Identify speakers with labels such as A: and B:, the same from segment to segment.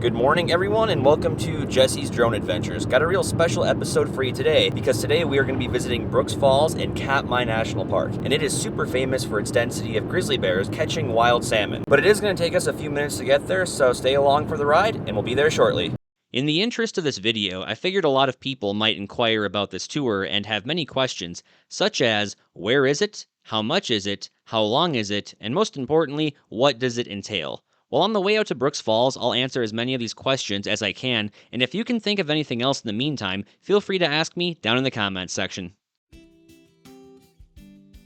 A: Good morning, everyone, and welcome to Jesse's Drone Adventures. Got a real special episode for you today because today we are going to be visiting Brooks Falls in Katmai National Park, and it is super famous for its density of grizzly bears catching wild salmon. But it is going to take us a few minutes to get there, so stay along for the ride, and we'll be there shortly.
B: In the interest of this video, I figured a lot of people might inquire about this tour and have many questions, such as, where is it? How much is it? How long is it? And most importantly, what does it entail? Well, on the way out to Brooks Falls, I'll answer as many of these questions as I can, and if you can think of anything else in the meantime, feel free to ask me down in the comments section.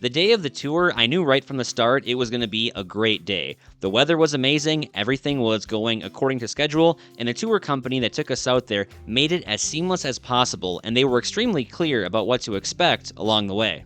B: The day of the tour, I knew right from the start it was going to be a great day. The weather was amazing, everything was going according to schedule, and the tour company that took us out there made it as seamless as possible, and they were extremely clear about what to expect along the way.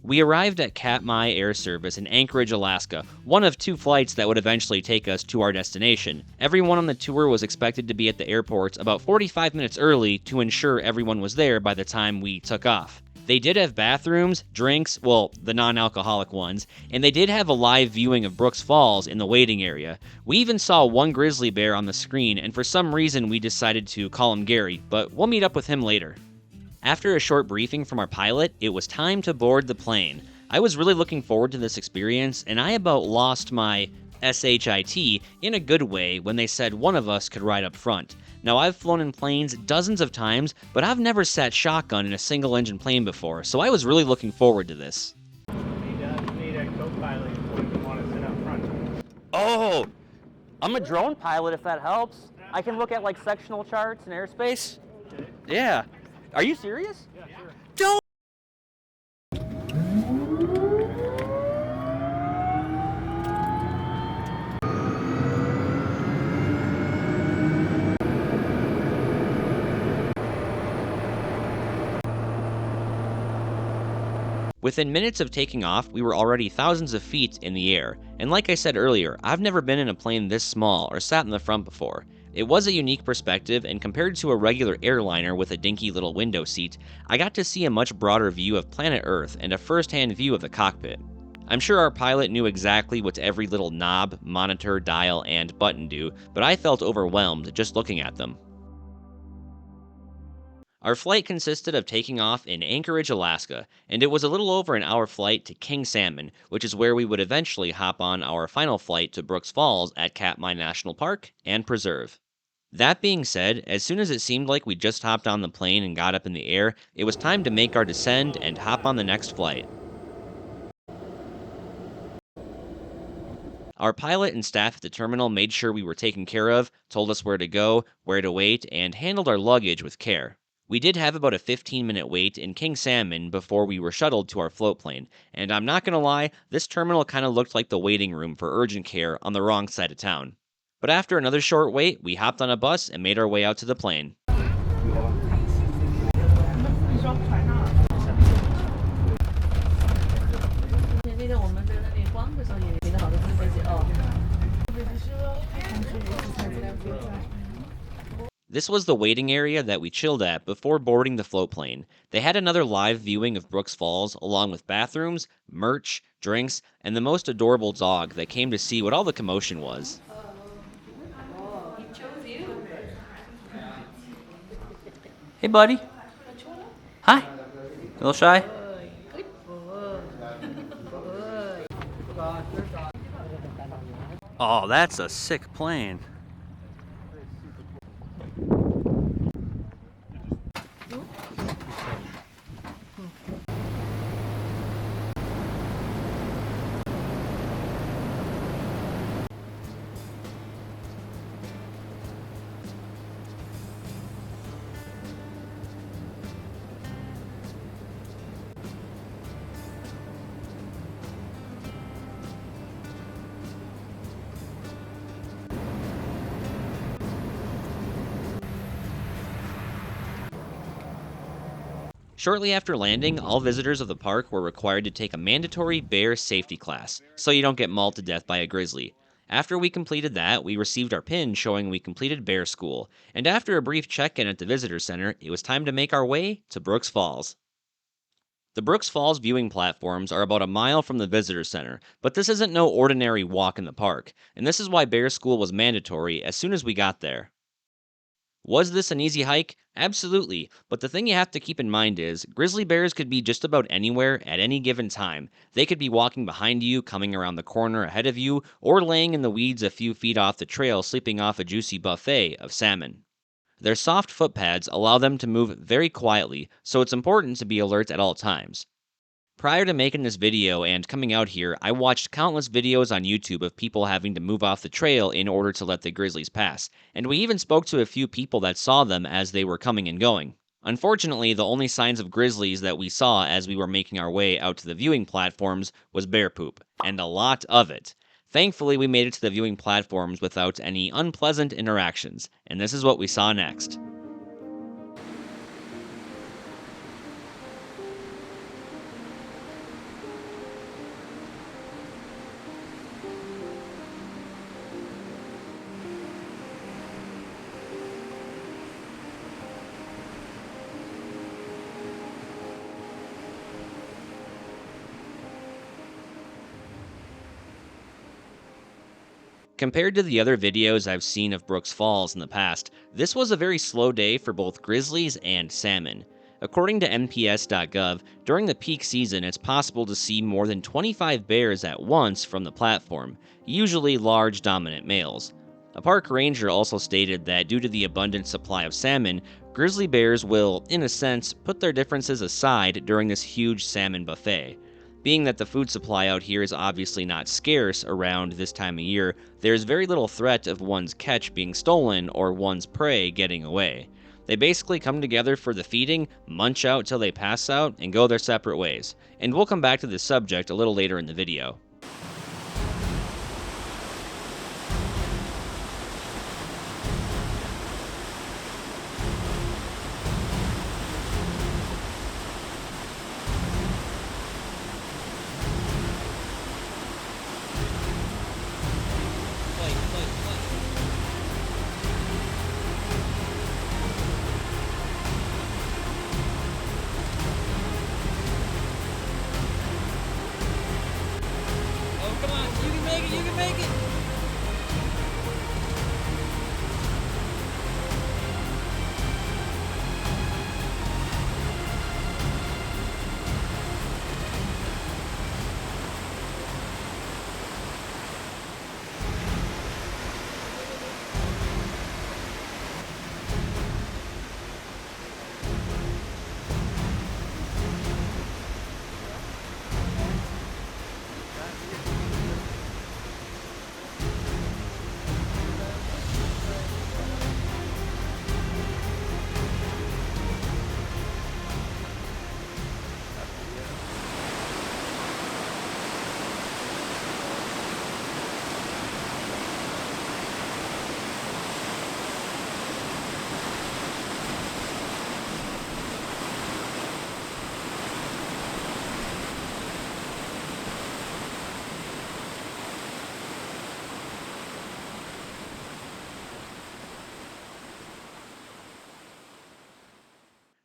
B: We arrived at Katmai Air Service in Anchorage, Alaska, one of two flights that would eventually take us to our destination. Everyone on the tour was expected to be at the airport about 45 minutes early to ensure everyone was there by the time we took off. They did have bathrooms, drinks, well, the non-alcoholic ones, and they did have a live viewing of Brooks Falls in the waiting area. We even saw one grizzly bear on the screen, and for some reason we decided to call him Gary, but we'll meet up with him later. After a short briefing from our pilot, it was time to board the plane. I was really looking forward to this experience, and I about lost my SHIT in a good way when they said one of us could ride up front. Now, I've flown in planes dozens of times, but I've never sat shotgun in a single-engine plane before, so I was really looking forward to this.
C: Need a co-pilot if you want to sit up front.
A: Oh, I'm a drone pilot if that helps. I can look at like sectional charts and airspace.
C: Okay.
A: Yeah. Are you serious?
C: Yeah, sure.
A: Don't.
B: Within minutes of taking off, we were already thousands of feet in the air, and like I said earlier, I've never been in a plane this small or sat in the front before. It was a unique perspective, and compared to a regular airliner with a dinky little window seat, I got to see a much broader view of planet Earth and a first-hand view of the cockpit. I'm sure our pilot knew exactly what every little knob, monitor, dial, and button do, but I felt overwhelmed just looking at them. Our flight consisted of taking off in Anchorage, Alaska, and it was a little over an hour flight to King Salmon, which is where we would eventually hop on our final flight to Brooks Falls at Katmai National Park and Preserve. That being said, as soon as it seemed like we just hopped on the plane and got up in the air, it was time to make our descend and hop on the next flight. Our pilot and staff at the terminal made sure we were taken care of, told us where to go, where to wait, and handled our luggage with care. We did have about a 15-minute wait in King Salmon before we were shuttled to our float plane, and I'm not gonna lie, this terminal kinda looked like the waiting room for urgent care on the wrong side of town. But after another short wait, we hopped on a bus and made our way out to the plane. This was the waiting area that we chilled at before boarding the float plane. They had another live viewing of Brooks Falls, along with bathrooms, merch, drinks, and the most adorable dog that came to see what all the commotion was.
A: Hey, buddy. Hi. A little shy? Oh, that's a sick plane.
B: Shortly after landing, all visitors of the park were required to take a mandatory bear safety class, so you don't get mauled to death by a grizzly. After we completed that, we received our pin showing we completed bear school, and after a brief check-in at the visitor center, it was time to make our way to Brooks Falls. The Brooks Falls viewing platforms are about a mile from the visitor center, but this isn't no ordinary walk in the park, and this is why bear school was mandatory as soon as we got there. Was this an easy hike? Absolutely, but the thing you have to keep in mind is grizzly bears could be just about anywhere at any given time. They could be walking behind you, coming around the corner ahead of you, or laying in the weeds a few feet off the trail sleeping off a juicy buffet of salmon. Their soft footpads allow them to move very quietly, so it's important to be alert at all times. Prior to making this video and coming out here, I watched countless videos on YouTube of people having to move off the trail in order to let the grizzlies pass, and we even spoke to a few people that saw them as they were coming and going. Unfortunately, the only signs of grizzlies that we saw as we were making our way out to the viewing platforms was bear poop, and a lot of it. Thankfully, we made it to the viewing platforms without any unpleasant interactions, and this is what we saw next. Compared to the other videos I've seen of Brooks Falls in the past, this was a very slow day for both grizzlies and salmon. According to NPS.gov, during the peak season it's possible to see more than 25 bears at once from the platform, usually large dominant males. A park ranger also stated that due to the abundant supply of salmon, grizzly bears will, in a sense, put their differences aside during this huge salmon buffet. Being that the food supply out here is obviously not scarce around this time of year, there's very little threat of one's catch being stolen or one's prey getting away. They basically come together for the feeding, munch out till they pass out, and go their separate ways. And we'll come back to this subject a little later in the video.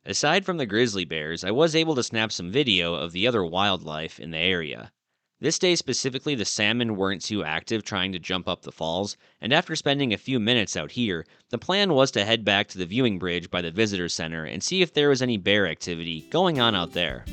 B: Aside from the grizzly bears, I was able to snap some video of the other wildlife in the area. This day specifically, the salmon weren't too active trying to jump up the falls, and after spending a few minutes out here, the plan was to head back to the viewing bridge by the visitor center and see if there was any bear activity going on out there.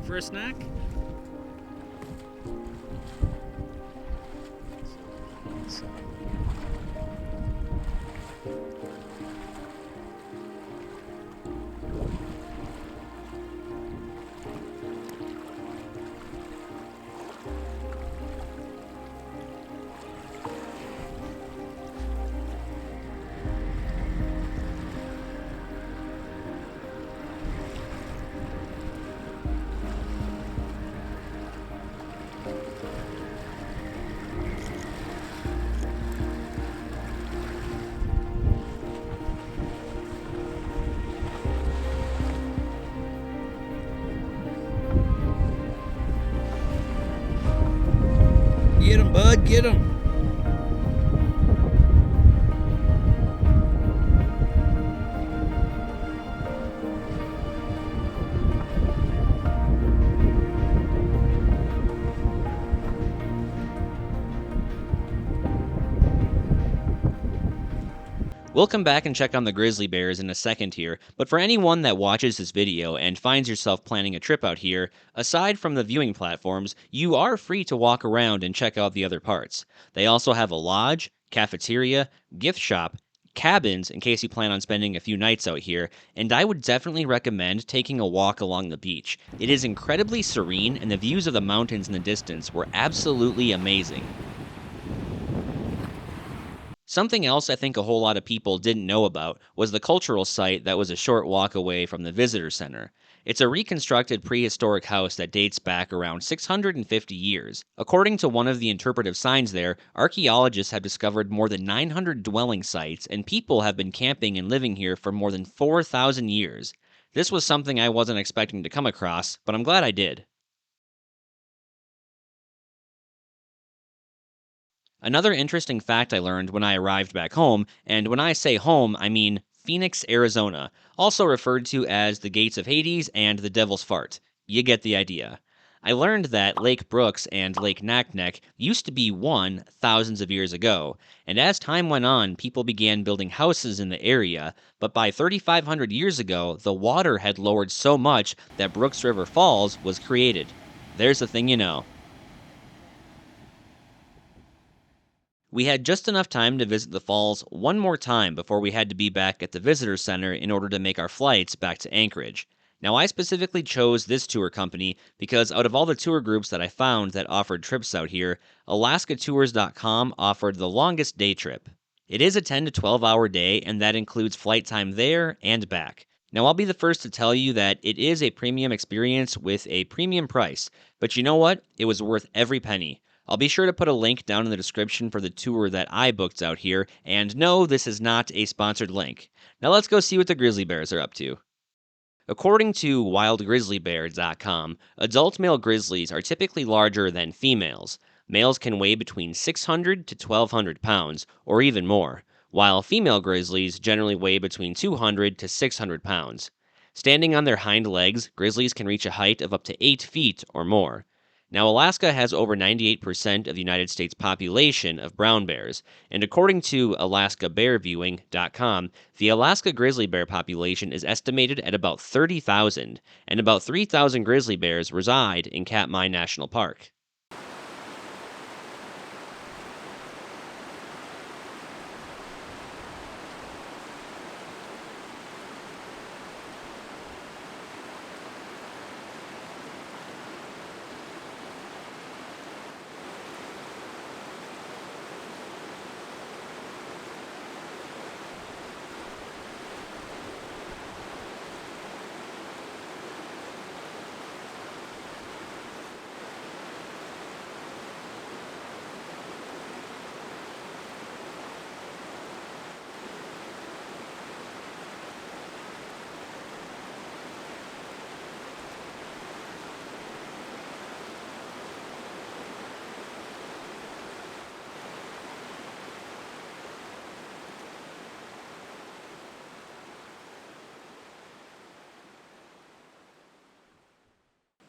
B: for a snack?
A: Get him, bud, get him.
B: We'll come back and check on the grizzly bears in a second here, but for anyone that watches this video and finds yourself planning a trip out here, aside from the viewing platforms, you are free to walk around and check out the other parts. They also have a lodge, cafeteria, gift shop, cabins in case you plan on spending a few nights out here, and I would definitely recommend taking a walk along the beach. It is incredibly serene, and the views of the mountains in the distance were absolutely amazing. Something else I think a whole lot of people didn't know about was the cultural site that was a short walk away from the visitor center. It's a reconstructed prehistoric house that dates back around 650 years. According to one of the interpretive signs there, archaeologists have discovered more than 900 dwelling sites, and people have been camping and living here for more than 4,000 years. This was something I wasn't expecting to come across, but I'm glad I did. Another interesting fact I learned when I arrived back home, and when I say home, I mean Phoenix, Arizona, also referred to as the Gates of Hades and the Devil's Fart. You get the idea. I learned that Lake Brooks and Lake Naknek used to be one thousands of years ago, and as time went on, people began building houses in the area, but by 3,500 years ago, the water had lowered so much that Brooks River Falls was created. There's the thing you know. We had just enough time to visit the falls one more time before we had to be back at the visitor center in order to make our flights back to Anchorage. Now, I specifically chose this tour company because out of all the tour groups that I found that offered trips out here, AlaskaTours.com offered the longest day trip. It is a 10 to 12 hour day, and that includes flight time there and back. Now, I'll be the first to tell you that it is a premium experience with a premium price, but you know what? It was worth every penny. I'll be sure to put a link down in the description for the tour that I booked out here, and no, this is not a sponsored link. Now let's go see what the grizzly bears are up to. According to WildGrizzlyBear.com, adult male grizzlies are typically larger than females. Males can weigh between 600 to 1,200 pounds, or even more, while female grizzlies generally weigh between 200 to 600 pounds. Standing on their hind legs, grizzlies can reach a height of up to 8 feet or more. Now, Alaska has over 98% of the United States population of brown bears, and according to AlaskaBearViewing.com, the Alaska grizzly bear population is estimated at about 30,000, and about 3,000 grizzly bears reside in Katmai National Park.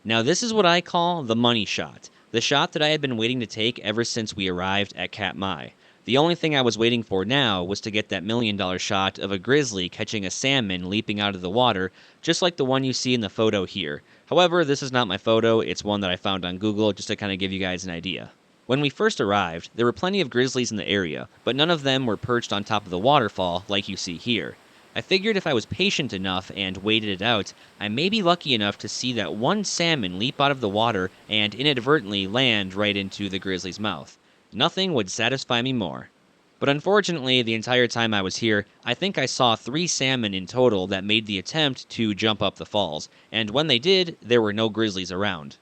B: Now, this is what I call the money shot, the shot that I had been waiting to take ever since we arrived at Katmai. The only thing I was waiting for now was to get that $1 million shot of a grizzly catching a salmon leaping out of the water, just like the one you see in the photo here. However, this is not my photo, it's one that I found on Google just to kind of give you guys an idea. When we first arrived, there were plenty of grizzlies in the area, but none of them were perched on top of the waterfall like you see here. I figured if I was patient enough and waited it out, I may be lucky enough to see that one salmon leap out of the water and inadvertently land right into the grizzly's mouth. Nothing would satisfy me more. But unfortunately, the entire time I was here, I think I saw 3 salmon in total that made the attempt to jump up the falls, and when they did, there were no grizzlies around.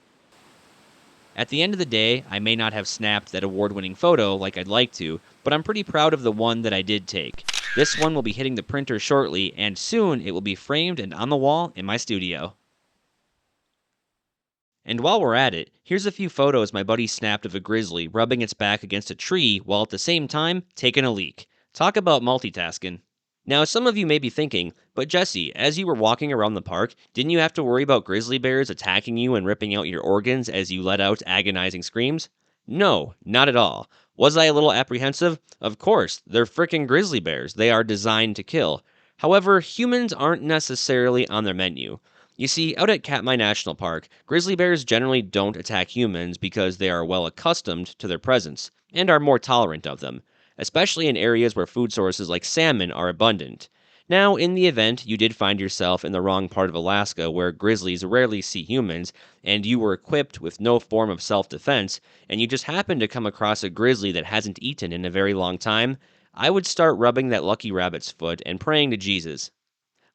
B: At the end of the day, I may not have snapped that award-winning photo like I'd like to, but I'm pretty proud of the one that I did take. This one will be hitting the printer shortly, and soon it will be framed and on the wall in my studio. And while we're at it, here's a few photos my buddy snapped of a grizzly rubbing its back against a tree while at the same time taking a leak. Talk about multitasking. Now, some of you may be thinking, but Jesse, as you were walking around the park, didn't you have to worry about grizzly bears attacking you and ripping out your organs as you let out agonizing screams? No, not at all. Was I a little apprehensive? Of course, they're frickin' grizzly bears. They are designed to kill. However, humans aren't necessarily on their menu. You see, out at Katmai National Park, grizzly bears generally don't attack humans because they are well accustomed to their presence, and are more tolerant of them, especially in areas where food sources like salmon are abundant. Now, in the event you did find yourself in the wrong part of Alaska where grizzlies rarely see humans, and you were equipped with no form of self-defense, and you just happened to come across a grizzly that hasn't eaten in a very long time, I would start rubbing that lucky rabbit's foot and praying to Jesus.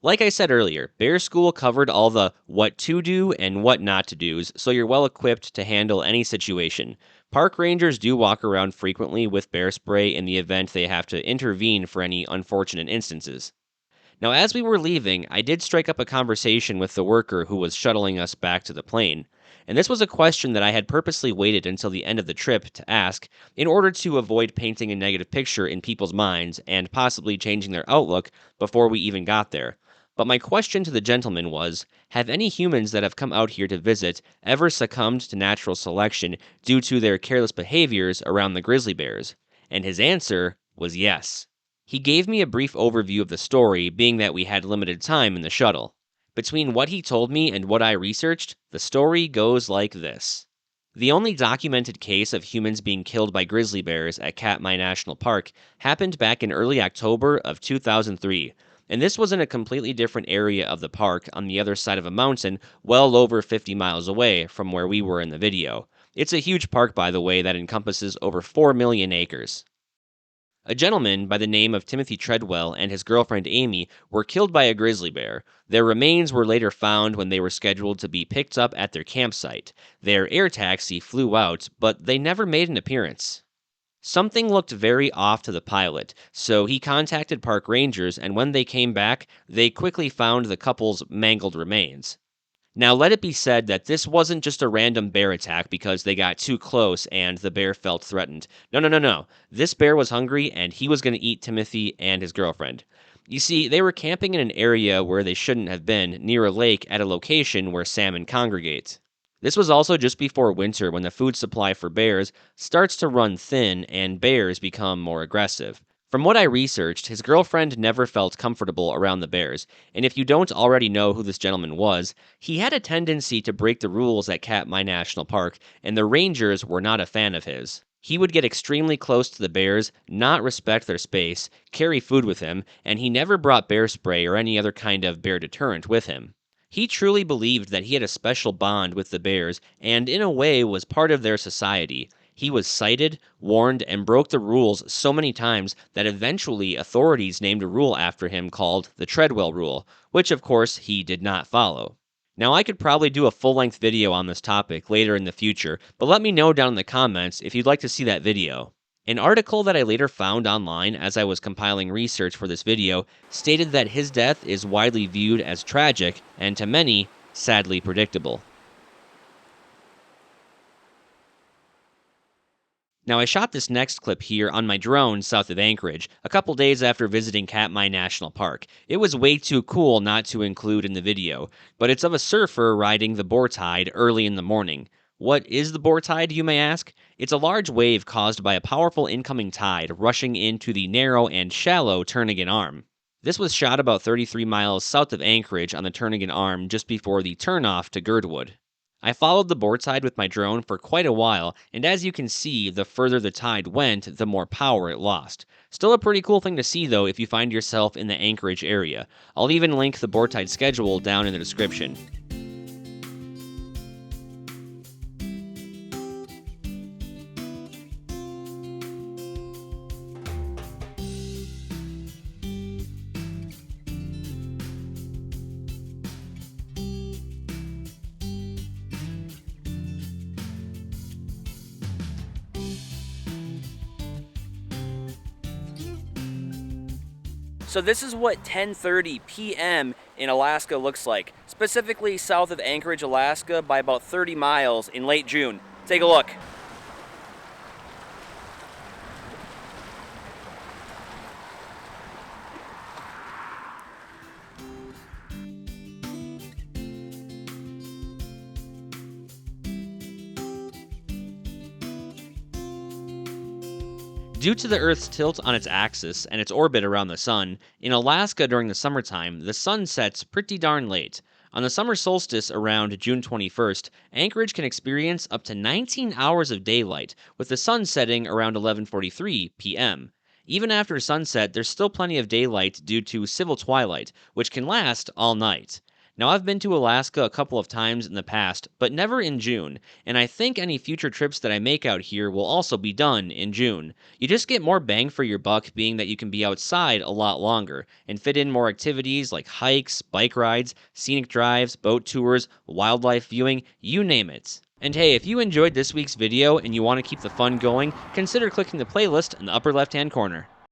B: Like I said earlier, Bear School covered all the what to do and what not to do's, so you're well equipped to handle any situation. Park rangers do walk around frequently with bear spray in the event they have to intervene for any unfortunate instances. Now, as we were leaving, I did strike up a conversation with the worker who was shuttling us back to the plane. And this was a question that I had purposely waited until the end of the trip to ask, in order to avoid painting a negative picture in people's minds and possibly changing their outlook before we even got there. But my question to the gentleman was, have any humans that have come out here to visit ever succumbed to natural selection due to their careless behaviors around the grizzly bears? And his answer was yes. He gave me a brief overview of the story, being that we had limited time in the shuttle. Between what he told me and what I researched, the story goes like this. The only documented case of humans being killed by grizzly bears at Katmai National Park happened back in early October of 2003. And this was in a completely different area of the park on the other side of a mountain well over 50 miles away from where we were in the video. It's a huge park, by the way, that encompasses over 4 million acres. A gentleman by the name of Timothy Treadwell and his girlfriend Amy were killed by a grizzly bear. Their remains were later found when they were scheduled to be picked up at their campsite. Their air taxi flew out, but they never made an appearance. Something looked very off to the pilot, so he contacted park rangers, and when they came back, they quickly found the couple's mangled remains. Now, let it be said that this wasn't just a random bear attack because they got too close and the bear felt threatened. No. This bear was hungry, and he was going to eat Timothy and his girlfriend. You see, they were camping in an area where they shouldn't have been, near a lake at a location where salmon congregate. This was also just before winter when the food supply for bears starts to run thin and bears become more aggressive. From what I researched, his girlfriend never felt comfortable around the bears, and if you don't already know who this gentleman was, he had a tendency to break the rules at Katmai National Park, and the rangers were not a fan of his. He would get extremely close to the bears, not respect their space, carry food with him, and he never brought bear spray or any other kind of bear deterrent with him. He truly believed that he had a special bond with the bears and in a way was part of their society. He was cited, warned, and broke the rules so many times that eventually authorities named a rule after him called the Treadwell Rule, which of course he did not follow. Now, I could probably do a full-length video on this topic later in the future, but let me know down in the comments if you'd like to see that video. An article that I later found online as I was compiling research for this video stated that his death is widely viewed as tragic and to many, sadly predictable. Now, I shot this next clip here on my drone south of Anchorage, a couple days after visiting Katmai National Park. It was way too cool not to include in the video, but it's of a surfer riding the boar tide early in the morning. What is the boar tide, you may ask? It's a large wave caused by a powerful incoming tide rushing into the narrow and shallow Turnagain Arm. This was shot about 33 miles south of Anchorage on the Turnagain Arm just before the turnoff to Girdwood. I followed the board tide with my drone for quite a while, and as you can see, the further the tide went, the more power it lost. Still a pretty cool thing to see though if you find yourself in the Anchorage area. I'll even link the board tide schedule down in the description.
A: So this is what 10:30 p.m. in Alaska looks like, specifically south of Anchorage, Alaska, by about 30 miles in late June. Take a look.
B: Due to the Earth's tilt on its axis and its orbit around the sun, in Alaska during the summertime, the sun sets pretty darn late. On the summer solstice around June 21st, Anchorage can experience up to 19 hours of daylight, with the sun setting around 11:43 p.m. Even after sunset, there's still plenty of daylight due to civil twilight, which can last all night. Now, I've been to Alaska a couple of times in the past, but never in June, and I think any future trips that I make out here will also be done in June. You just get more bang for your buck, being that you can be outside a lot longer, and fit in more activities like hikes, bike rides, scenic drives, boat tours, wildlife viewing, you name it. And hey, if you enjoyed this week's video and you want to keep the fun going, consider clicking the playlist in the upper left-hand corner.